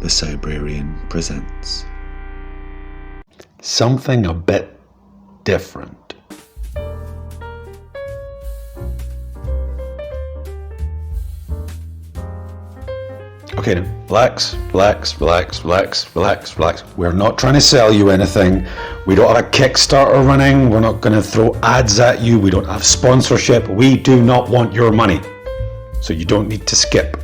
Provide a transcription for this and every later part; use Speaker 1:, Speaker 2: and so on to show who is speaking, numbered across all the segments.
Speaker 1: the Cybrarian Presents.
Speaker 2: Something a bit different. Okay, now, relax. We're not trying to sell you anything. We don't have a Kickstarter running. We're not going to throw ads at you. We don't have sponsorship. We do not want your money. So you don't need to skip.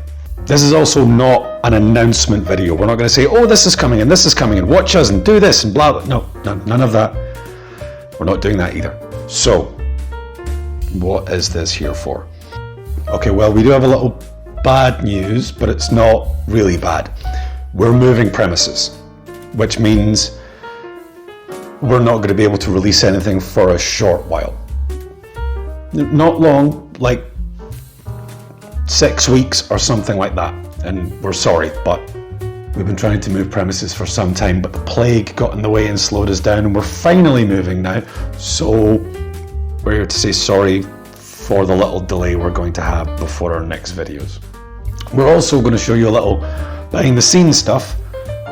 Speaker 2: This is also not an announcement video. We're not going to say, oh, this is coming and watch us and do this and blah, blah. No, none of that. We're not doing that either. So, what is this here for? Okay, well, we do have a little bad news, but it's not really bad. We're moving premises, which means we're not going to be able to release anything for a short while. Not long, like 6 weeks or something like that. And we're sorry, but we've been trying to move premises for some time, but the plague got in the way and slowed us down, and we're finally moving now. So we're here to say sorry for the little delay we're going to have before our next videos. We're also going to show you a little behind the scenes stuff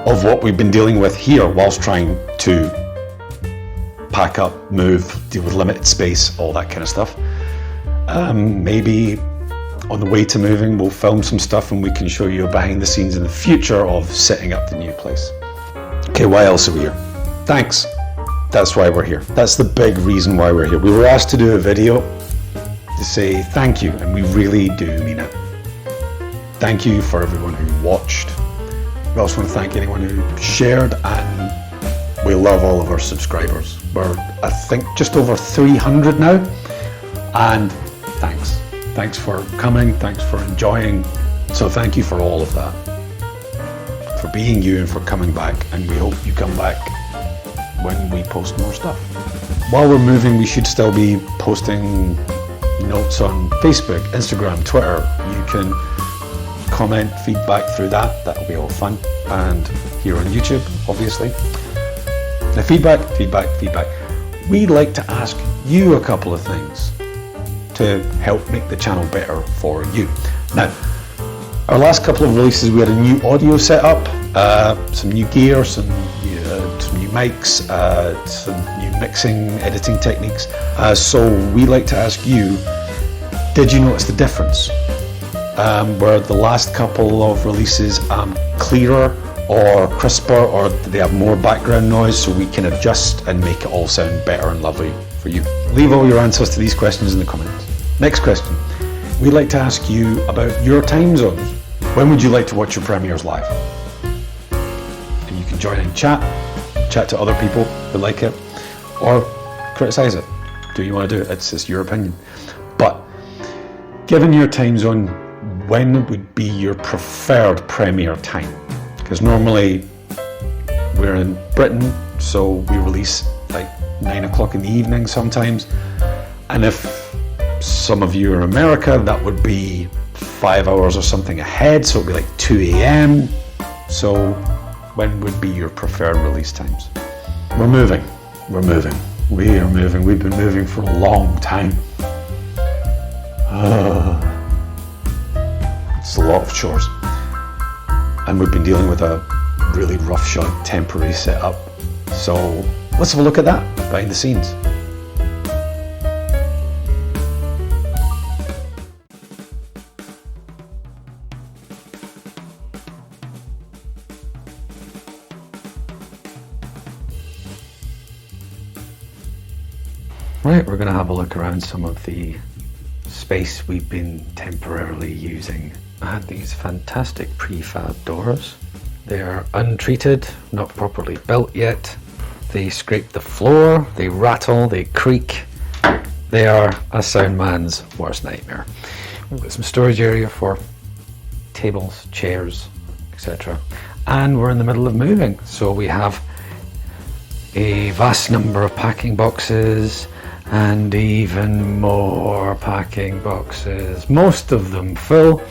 Speaker 2: of what we've been dealing with here whilst trying to pack up, move, deal with limited space, all that kind of stuff. Maybe on the way to moving we'll film some stuff and we can show you behind the scenes in the future of setting up the new place. Okay, why else are we here? Thanks. That's why we're here. That's the big reason why we're here. We were asked to do a video to say thank you, and we really do mean it. Thank you for everyone who watched. We also want to thank anyone who shared, and we love all of our subscribers. We're, I think, just over 300 now, and thanks. Thanks for coming, thanks for enjoying. So thank you for all of that, for being you and for coming back, and we hope you come back when we post more stuff. While we're moving, we should still be posting notes on Facebook, Instagram, Twitter. You can comment, feedback through that. That'll be all fun. And here on YouTube, obviously. Now, feedback. We'd like to ask you a couple of things to help make the channel better for you. Now, our last couple of releases, we had a new audio setup, some new gear, some new mics, some new mixing, editing techniques. So we'd like to ask you, did you notice the difference? Were the last couple of releases clearer or crisper, or do they have more background noise so we can adjust and make it all sound better and lovely for you? Leave all your answers to these questions in the comments. Next question. We'd like to ask you about your time zones. When would you like to watch your premieres live? And you can join in chat to other people who like it, or criticize it. Do you want to do it? It's your opinion. But given your time zone, when would be your preferred premiere time? Because normally we're in Britain, so we release like 9 o'clock in the evening sometimes. And if some of you are in America, that would be 5 hours or something ahead, so it'd be like 2 a.m. So when would be your preferred release times? We're moving. We are moving. We've been moving for a long time. It's a lot of chores. And we've been dealing with a really roughshod temporary setup. So let's have a look at that behind the scenes. Right, we're going to have a look around some of the space we've been temporarily using. I had these fantastic prefab doors. They are untreated, not properly built yet. They scrape the floor, they rattle, they creak. They are a sound man's worst nightmare. We've got some storage area for tables, chairs, etc. And we're in the middle of moving, so we have a vast number of packing boxes and even more packing boxes, most of them full.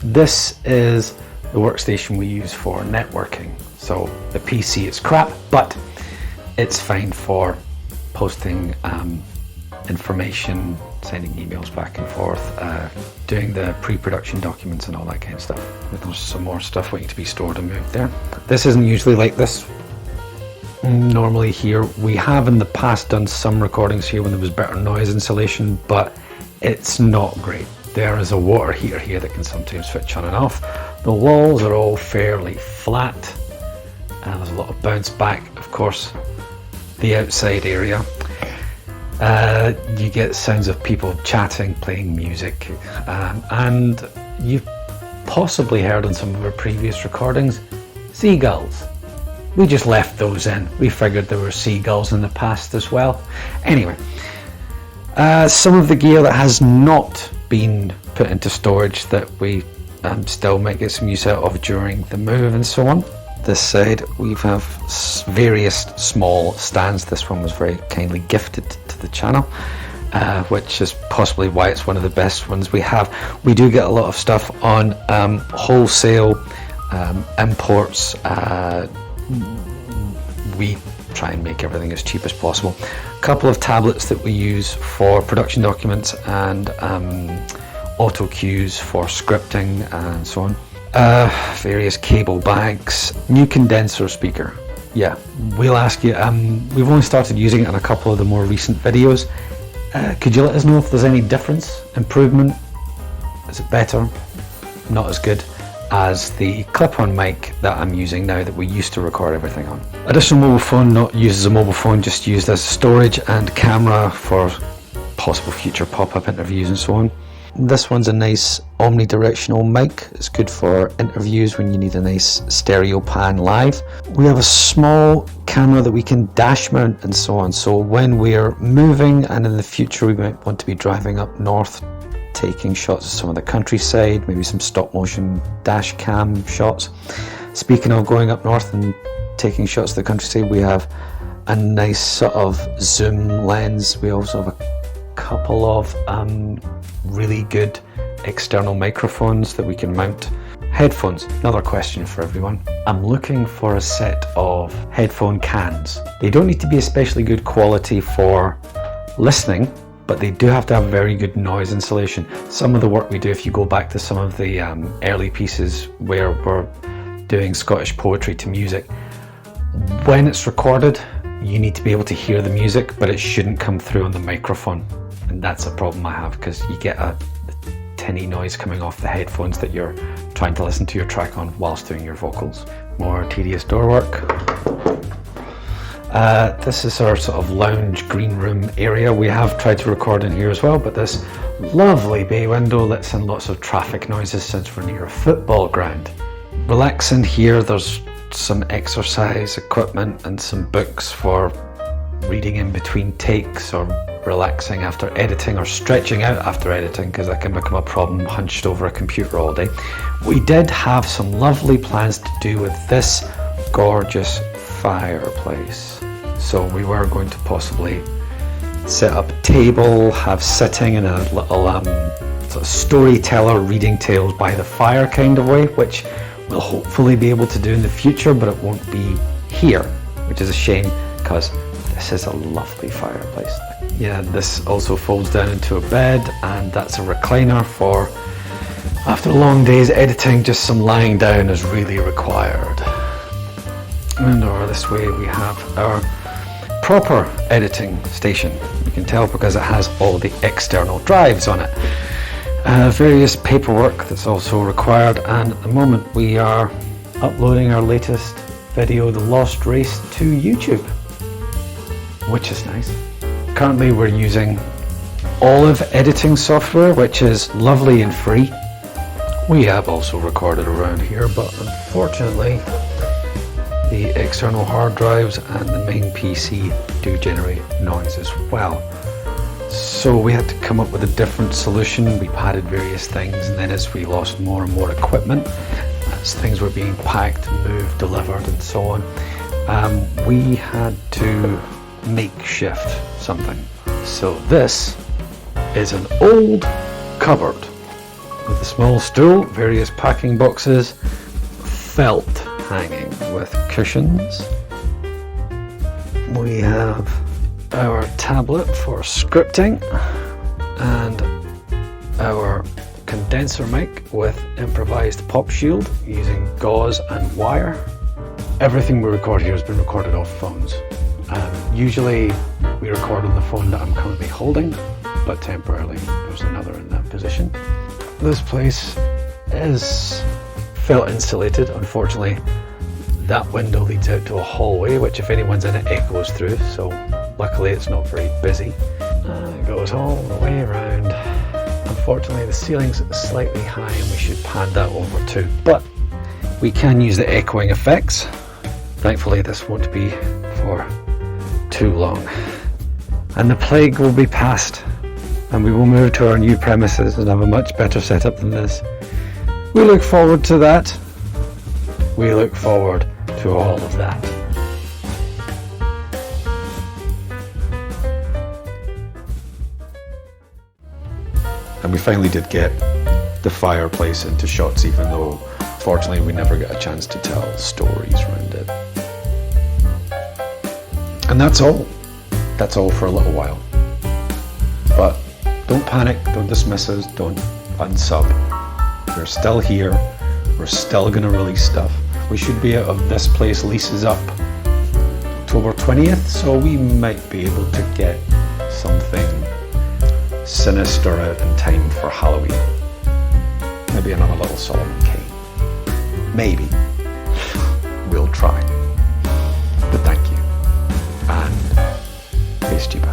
Speaker 2: This is the workstation we use for networking. So the PC is crap, but it's fine for posting information,
Speaker 3: sending emails back and forth, doing the pre-production documents and all that kind of stuff. There's some more stuff waiting to be stored and moved there. This isn't usually like this. Normally here, we have in the past done some recordings here when there was better noise insulation, but it's not great. There is a water heater here that can sometimes switch on and off. The walls are all fairly flat, and there's a lot of bounce back. Of course, the outside area, you get sounds of people chatting, playing music, and you've possibly heard on some of our previous recordings, seagulls. We just left those in. We figured there were seagulls in the past as well. Anyway, some of the gear that has not been put into storage that we still might get some use out of during the move and so on. This side we have various small stands. This one was very kindly gifted to the channel, which is possibly why it's one of the best ones we have. We do get a lot of stuff on wholesale imports. We try and make everything as cheap as possible. A couple of tablets that we use for production documents and auto cues for scripting and so on. Various cable bags, new condenser speaker. Yeah, we'll ask you, we've only started using it in a couple of the more recent videos. Could you let us know if there's any difference, improvement? Is it better? Not as good as the clip-on mic that I'm using now that we used to record everything on. Additional mobile phone, not used as a mobile phone, just used as storage and camera for possible future pop-up interviews and so on. This one's a nice omnidirectional mic. It's good for interviews when you need a nice stereo pan live. We have a small camera that we can dash mount and so on. So when we're moving and in the future we might want to be driving up north, taking shots of some of the countryside, maybe some stop motion dash cam shots. Speaking of going up north and taking shots of the countryside, we have a nice sort of zoom lens. We also have a couple of really good external microphones that we can mount. Headphones, another question for everyone. I'm looking for a set of headphone cans. They don't need to be especially good quality for listening, but they do have to have very good noise insulation. Some of the work we do, if you go back to some of the early pieces where we're doing Scottish poetry to music, when it's recorded, you need to be able to hear the music, but it shouldn't come through on the microphone. And that's a problem I have, because you get a tinny noise coming off the headphones that you're trying to listen to your track on whilst doing your vocals. More tedious door work. This is our sort of lounge green room area. We have tried to record in here as well, but this lovely bay window lets in lots of traffic noises since we're near a football ground. Relax in here. There's some exercise equipment and some books for reading in between takes or relaxing after editing or stretching out after editing, because that can become a problem hunched over a computer all day. We did have some lovely plans to do with this gorgeous fireplace. So we were going to possibly set up a table, have sitting in a little sort of storyteller reading tales by the fire kind of way, which we'll hopefully be able to do in the future, but it won't be here, which is a shame because this is a lovely fireplace. Yeah, this also folds down into a bed, and that's a recliner for after a long day's editing. Just some lying down is really required. And over this way we have our proper editing station. You can tell because it has all the external drives on it. Various paperwork that's also required, and at the moment we are uploading our latest video, The Lost Race, to YouTube, which is nice. Currently we're using Olive editing software, which is lovely and free. We have also recorded around here, but unfortunately the external hard drives and the main PC do generate noise as well. So we had to come up with a different solution. We padded various things, and then as we lost more and more equipment, as things were being packed, moved, delivered and so on, we had to makeshift something. So this is an old cupboard with a small stool, various packing boxes, felt hanging with cushions. We have our tablet for scripting, and our condenser mic with improvised pop shield using gauze and wire. Everything we record here has been recorded off phones. Usually we record on the phone that I'm currently holding, but temporarily there's another in that position. This place is felt insulated. Unfortunately, that window leads out to a hallway, which if anyone's in it echoes through, so luckily it's not very busy. And it goes all the way around. Unfortunately, the ceiling's slightly high and we should pad that over too, but we can use the echoing effects. Thankfully, this won't be for too long. And the plague will be past, and we will move to our new premises and have a much better setup than this. We look forward to that. We look forward to all of that.
Speaker 2: And we finally did get the fireplace into shots, even though fortunately we never get a chance to tell stories around it. And that's all. That's all for a little while. But don't panic, don't dismiss us, don't unsub. We're still here. We're still going to release stuff. We should be out of this place. Leases up October 20th, so we might be able to get something sinister out in time for Halloween. Maybe another little Solomon Kane. Maybe. We'll try. But thank you. And stay stupid.